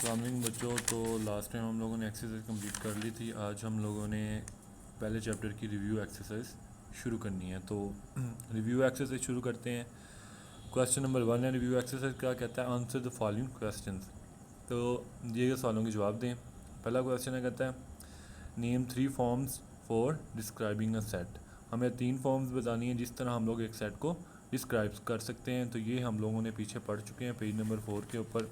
अस्सलाम बच्चों। तो लास्ट टाइम हम लोगों ने एक्सरसाइज कंप्लीट कर ली थी। आज हम लोगों ने पहले चैप्टर की रिव्यू एक्सरसाइज शुरू करनी है। तो रिव्यू एक्सरसाइज शुरू करते हैं। क्वेश्चन नंबर 1 है रिव्यू एक्सरसाइज का, कहता है आंसर द फॉलोइंग क्वेश्चंस। तो ये सवालों के जवाब दें। पहला क्वेश्चन है, कहता है name 3 forms for describing a set. हमें 3 फॉर्म्स बतानी है जिस तरह हम लोग एक सेट को डिस्क्राइब कर सकते हैं। तो ये हम लोगों ने पीछे पढ़ चुके हैं पेज नंबर 4 के ऊपर।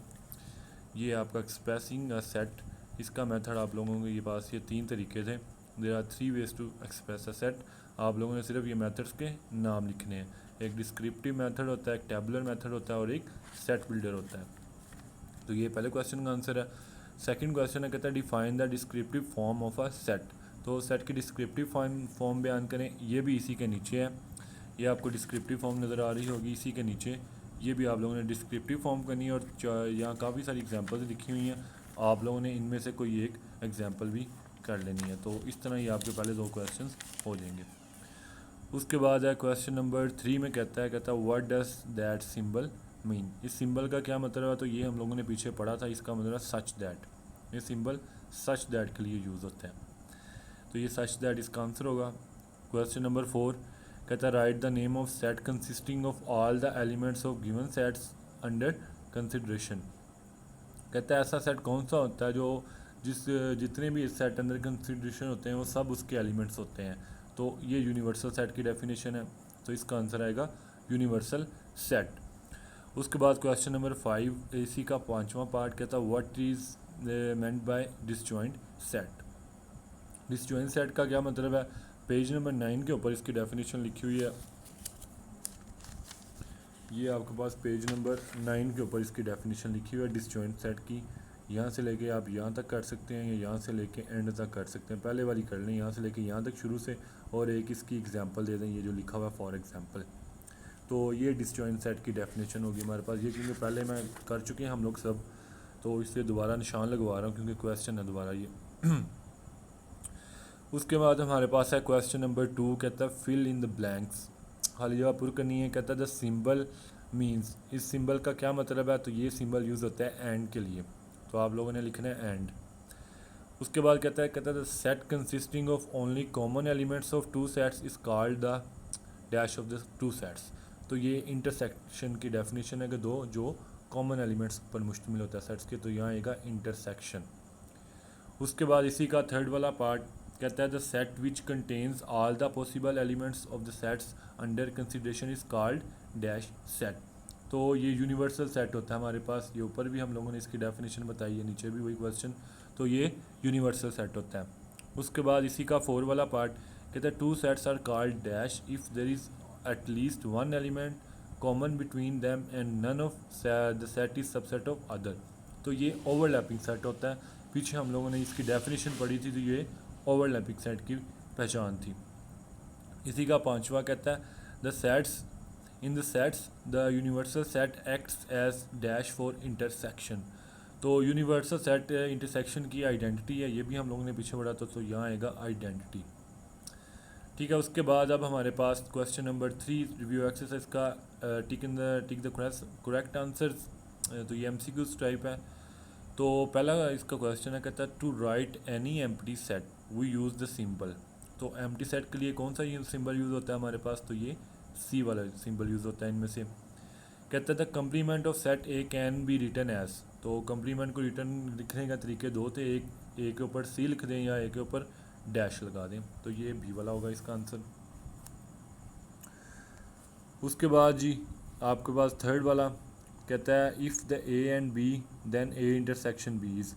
ये आपका एक्सप्रेसिंग अ सेट, इसका मेथड आप लोगों के पास ये 3 तरीके थे। There are 3 ways to express a set. आप लोगों ने सिर्फ ये मेथड्स के नाम लिखने हैं। एक डिस्क्रिप्टिव मेथड होता है, एक टेबुलर मेथड होता है और एक सेट बिल्डर होता है। तो ये पहले क्वेश्चन का आंसर है। सेकंड क्वेश्चन है, कहता है define the descriptive form of a set. तो सेट की डिस्क्रिप्टिव फॉर्म बयान करें। ये भी इसी के नीचे है। ये आपको डिस्क्रिप्टिव फॉर्म नज़र आ रही होगी इसी के नीचे। ये भी आप लोगों ने डिस्क्रिप्टिव फॉर्म करनी है और यहाँ काफ़ी सारी एग्जांपल्स लिखी हुई हैं। आप लोगों ने इनमें से कोई एक एग्जांपल भी कर लेनी है। तो इस तरह ही आपके पहले 2 क्वेश्चंस हो जाएंगे। उसके बाद है क्वेश्चन नंबर 3 में, कहता है what does that symbol mean. इस सिंबल का क्या मतलब है। तो ये हम लोगों ने पीछे पढ़ा था। इसका मतलब है सच दैट। ये सिंबल सच दैट के लिए यूज़ होता है। तो ये सच दैट इसका आंसर होगा। क्वेश्चन नंबर 4, कहता है right the name of set consisting of all the elements of given sets under consideration. कहता है ऐसा सेट कौन सा होता है जो जितने भी सेट अंडर कंसिडरेशन होते हैं वो सब उसके एलिमेंट्स होते हैं। तो ये यूनिवर्सल सेट की डेफिनेशन है। तो इसका आंसर आएगा यूनिवर्सल सेट। उसके बाद क्वेश्चन नंबर 5 इसी का 5वां पार्ट, कहता है what is meant by disjoint set. Disjoint set का क्या मतलब है। पेज नंबर 9 के ऊपर इसकी डेफिनेशन लिखी हुई है। ये आपके पास पेज नंबर 9 के ऊपर इसकी डेफिनेशन लिखी हुई है डिसजॉइंट सेट की। यहाँ से लेके आप यहाँ तक कर सकते हैं या यहाँ से लेके एंड तक कर सकते हैं। पहले वाली कर लें, यहाँ से लेके यहाँ तक शुरू से, और एक इसकी एग्जांपल दे दें, ये जो लिखा हुआ है फॉर एग्जांपल। तो ये डिसजॉइंट सेट की डेफिनेशन होगी हमारे पास। ये क्योंकि पहले मैं कर चुके हैं हम लोग सब, तो इसलिए दोबारा निशान लगवा रहा हूँ क्योंकि क्वेश्चन है दोबारा ये। उसके बाद हमारे पास है क्वेश्चन नंबर 2, कहता है फिल इन द ब्लैंक्स। खाली जगह पुर करनी है। कहता है द सिंबल मीन्स। इस सिंबल का क्या मतलब है। तो ये सिंबल यूज़ होता है एंड के लिए। तो आप लोगों ने लिखना है एंड। उसके बाद कहता है the set consisting of only common elements of 2 sets is called the dash of the 2 sets. तो ये इंटरसेक्शन की डेफिनेशन है कि दो जो कॉमन एलिमेंट्स पर मुश्तमिल होता है सेट्स के। तो यहाँ आएगा इंटरसेक्शन। उसके बाद इसी का थर्ड वाला पार्ट, कहता है the set which contains all the possible elements of the sets under consideration is called dash set. तो ये यूनिवर्सल सेट होता है हमारे पास। ये ऊपर भी हम लोगों ने इसकी डेफिनेशन बताई है, नीचे भी वही क्वेश्चन। तो ये यूनिवर्सल सेट होता है। उसके बाद इसी का 4 वाला पार्ट, कहता है 2 sets are called dash if there is at least 1 element common between them and none of the set is subset of other. तो ये ओवरलैपिंग सेट होता है। पीछे हम लोगों ने इसकी डेफिनेशन पढ़ी थी, तो ये ओवरलैपिंग सेट की पहचान थी। इसी का 5वां, कहता है the sets in the sets the universal set acts as dash for intersection. तो यूनिवर्सल सेट इंटरसेक्शन की आइडेंटिटी है। ये भी हम लोगों ने पीछे पढ़ा था। तो यहाँ आएगा आइडेंटिटी। ठीक है। उसके बाद अब हमारे पास क्वेश्चन नंबर 3 रिव्यू एक्सरसाइज का टिक द करेक्ट आंसर। तो ये MCQs टाइप है। तो पहला इसका क्वेश्चन है, कहता है to write any empty set we use the symbol. तो एम्प्टी सेट के लिए कौन सा सिंबल यूज़ होता है हमारे पास। तो ये C वाला सिंबल यूज़ होता है इनमें से। कहता है the complement of set A can be written as. तो कम्प्लीमेंट को रिटर्न लिखने का तरीके 2 थे। एक ए के ऊपर C लिख दें या ए के ऊपर डैश लगा दें। तो ये B वाला होगा इसका आंसर। उसके बाद जी आपके पास थर्ड वाला, कहता है if the A and B then A intersection B is.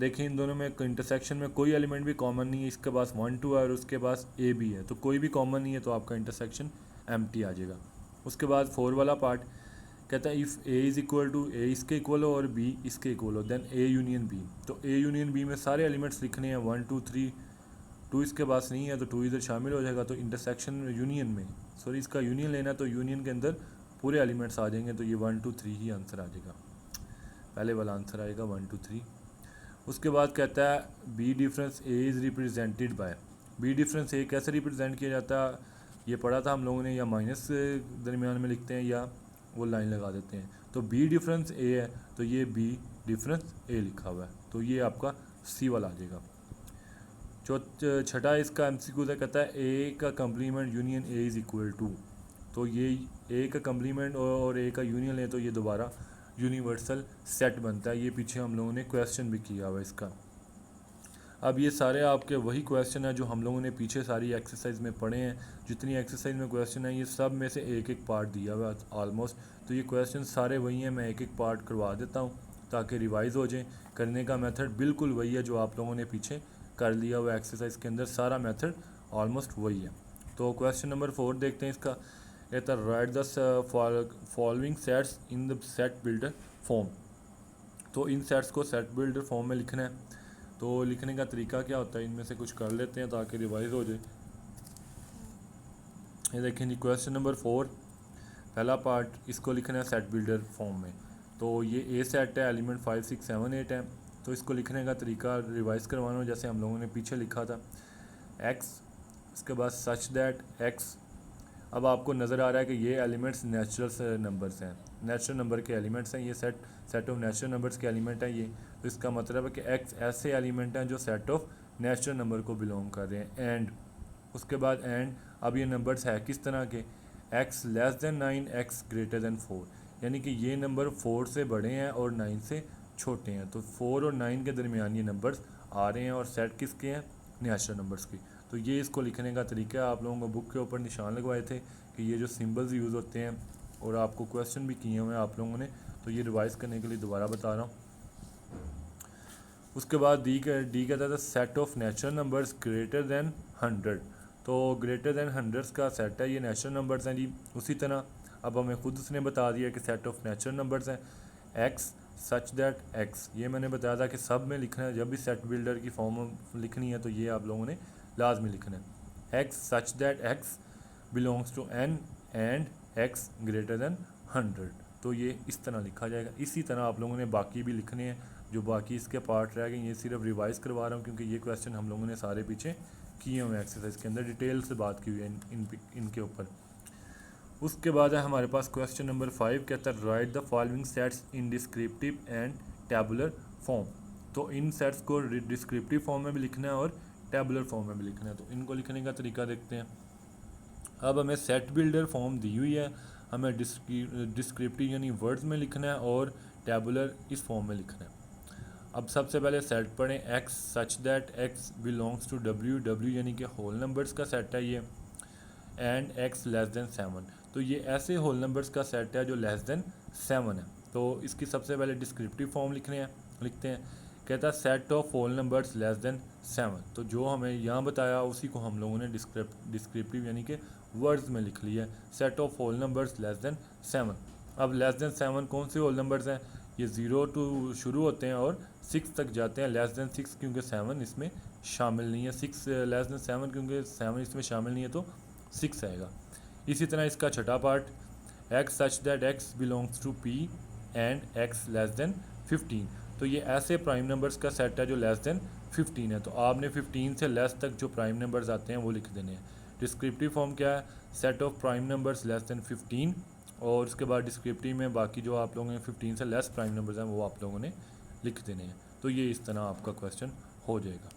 देखिए इन दोनों में इंटरसेक्शन में कोई एलिमेंट भी कॉमन नहीं है। इसके पास 1 2 है और उसके पास A भी है। तो कोई भी कॉमन नहीं है, तो आपका इंटरसेक्शन एम्प्टी आ जाएगा। उसके बाद 4 वाला पार्ट, कहता है if A is equal to A इसके इक्वल हो और B इसके इक्वल हो देन A यूनियन B। तो A यूनियन B में सारे एलिमेंट्स लिखने हैं 1 2 3। 2 इसके पास नहीं है तो 2 इधर शामिल हो जाएगा। तो इंटरसेक्शन यूनियन में, सॉरी इसका यूनियन लेना, तो यूनियन के अंदर पूरे एलिमेंट्स आ जाएंगे। तो ये 1 2 3 ही आंसर आ जाएगा। पहले वाला आंसर आएगा 1 2 3। उसके बाद कहता है B difference A is represented by. B difference A कैसे रिप्रेजेंट किया जाता है ये पढ़ा था हम लोगों ने। या माइनस दरमियान में लिखते हैं या वो लाइन लगा देते हैं। तो बी डिफरेंस ए है तो ये बी डिफरेंस ए लिखा हुआ है, तो ये आपका सी वाला आ जाएगा। छठा इसका एमसीक्यू है, कहता है ए का complement union A is equal to, तो ये ए का कम्प्लीमेंट और ए का यूनियन है तो ये दोबारा यूनिवर्सल सेट बनता है। ये पीछे हम लोगों ने क्वेश्चन भी किया हुआ इसका। अब ये सारे आपके वही क्वेश्चन है जो हम लोगों ने पीछे सारी एक्सरसाइज में पढ़े हैं। जितनी एक्सरसाइज में क्वेश्चन है ये सब में से एक एक पार्ट दिया हुआ है ऑलमोस्ट, तो ये क्वेश्चन सारे वही हैं। मैं एक एक पार्ट करवा देता हूँ ताकि रिवाइज़ हो जाए। करने का मेथड बिल्कुल वही है जो आप लोगों ने पीछे कर लिया हुआ एक्सरसाइज के अंदर, सारा मेथड ऑलमोस्ट वही है। तो क्वेश्चन नंबर 4 देखते हैं इसका। कहता है right the following sets in the set builder form. तो इन सेट्स को सेट बिल्डर फॉर्म में लिखना है। तो लिखने का तरीका क्या होता है, इनमें से कुछ कर लेते हैं ताकि रिवाइज हो जाए। ये देखें जी, क्वेश्चन नंबर 4 पहला पार्ट, इसको लिखना है सेट बिल्डर फॉर्म में। तो ये ए सेट है, एलिमेंट 5 6 7 8 है। तो इसको लिखने का तरीका रिवाइज करवाना जैसे हम लोगों ने पीछे लिखा था। एक्स, इसके बाद सच दैट एक्स। अब आपको नज़र आ रहा है कि ये एलिमेंट्स नेचुरल नंबर्स हैं, नेचुरल नंबर के एलिमेंट्स हैं। ये सेट ऑफ नेचुरल नंबर्स के एलिमेंट हैं ये। तो इसका मतलब है कि एक्स ऐसे एलिमेंट हैं जो सेट ऑफ नेचुरल नंबर को बिलोंग कर रहे हैं। एंड उसके बाद एंड, अब ये नंबर्स है किस तरह के, x less then 9 x greater then 4, यानी कि ये नंबर 4 से बड़े हैं और 9 से छोटे हैं। तो 4 और 9 के दरमियान ये नंबर्स आ रहे हैं और सेट किसके हैं, नेचुरल नंबर्स की। तो ये इसको लिखने का तरीका आप लोगों को बुक के ऊपर निशान लगवाए थे कि ये जो सिंबल्स यूज़ होते हैं, और आपको क्वेश्चन भी किए हुए हैं आप लोगों ने, तो ये रिवाइज़ करने के लिए दोबारा बता रहा हूँ। उसके बाद डी कहता था set of natural numbers greater than 100। तो ग्रेटर दैन 100 का सेट है, ये नेचुरल नंबर्स हैं जी। उसी तरह अब हमें खुद उसने बता दिया कि सेट ऑफ नेचुरल नंबर्स हैं एक्स सच दैट एक्स। ये मैंने बताया था कि सब में लिखना है, जब भी सेट बिल्डर की फॉर्म लिखनी है तो ये आप लोगों ने लाजमी लिखना है। X such that x belongs to N and x greater than 100। तो ये इस तरह लिखा जाएगा। इसी तरह आप लोगों ने बाकी भी लिखने हैं, जो बाकी इसके पार्ट रह गए ये सिर्फ रिवाइज करवा रहा हूँ क्योंकि ये क्वेश्चन हम लोगों ने सारे पीछे किए हुए एक्सरसाइज के अंदर, डिटेल से बात की हुई है इनके ऊपर। उसके बाद है हमारे पास क्वेश्चन नंबर 5, कहता है right the following sets in descriptive and tabular form. तो इन सेट्स को डिस्क्रिप्टिव फॉर्म में भी लिखना है और टैबुलर फॉर्म में भी लिखना है। तो इनको लिखने का तरीका देखते हैं। अब हमें सेट बिल्डर फॉर्म दी हुई है, हमें डिस्क्रिप्टिव यानी वर्ड्स में लिखना है और टैबुलर इस फॉर्म में लिखना है। अब सबसे पहले सेट पढ़ें, x such that x belongs to W, W यानी कि होल नंबर्स का सेट है ये, एंड एक्स लेस दैन 7। तो ये ऐसे होल नंबर्स का सेट है जो लेस दैन 7 है। तो इसकी सबसे पहले डिस्क्रिप्टिव फॉर्म लिखते हैं। कहता है set of whole numbers less than 7। तो जो हमें यहाँ बताया उसी को हम लोगों ने डिस्क्रिप्टिव यानी कि वर्ड्स में लिख लिया है, set of whole numbers less than 7। अब लेस दैन 7 कौन से होल नंबर्स हैं, ये 0 टू शुरू होते हैं और 6 तक जाते हैं। लेस दैन 6 क्योंकि 7 इसमें शामिल नहीं है, 6 लेस दैन 7 क्योंकि 7 इसमें शामिल नहीं है तो 6 आएगा। इसी तरह इसका छठा part, x such that x belongs to P and x less than 15। तो ये ऐसे प्राइम नंबर्स का सेट है जो लेस दैन 15 है। तो आपने 15 से लेस तक जो प्राइम नंबर्स आते हैं वो लिख देने हैं। डिस्क्रिप्टिव फॉर्म क्या है, set of prime numbers less than 15, और उसके बाद डिस्क्रिप्टिव में बाकी जो आप लोगों ने 15 से लेस प्राइम नंबर्स हैं वो आप लोगों ने लिख देने हैं। तो ये इस तरह आपका क्वेश्चन हो जाएगा।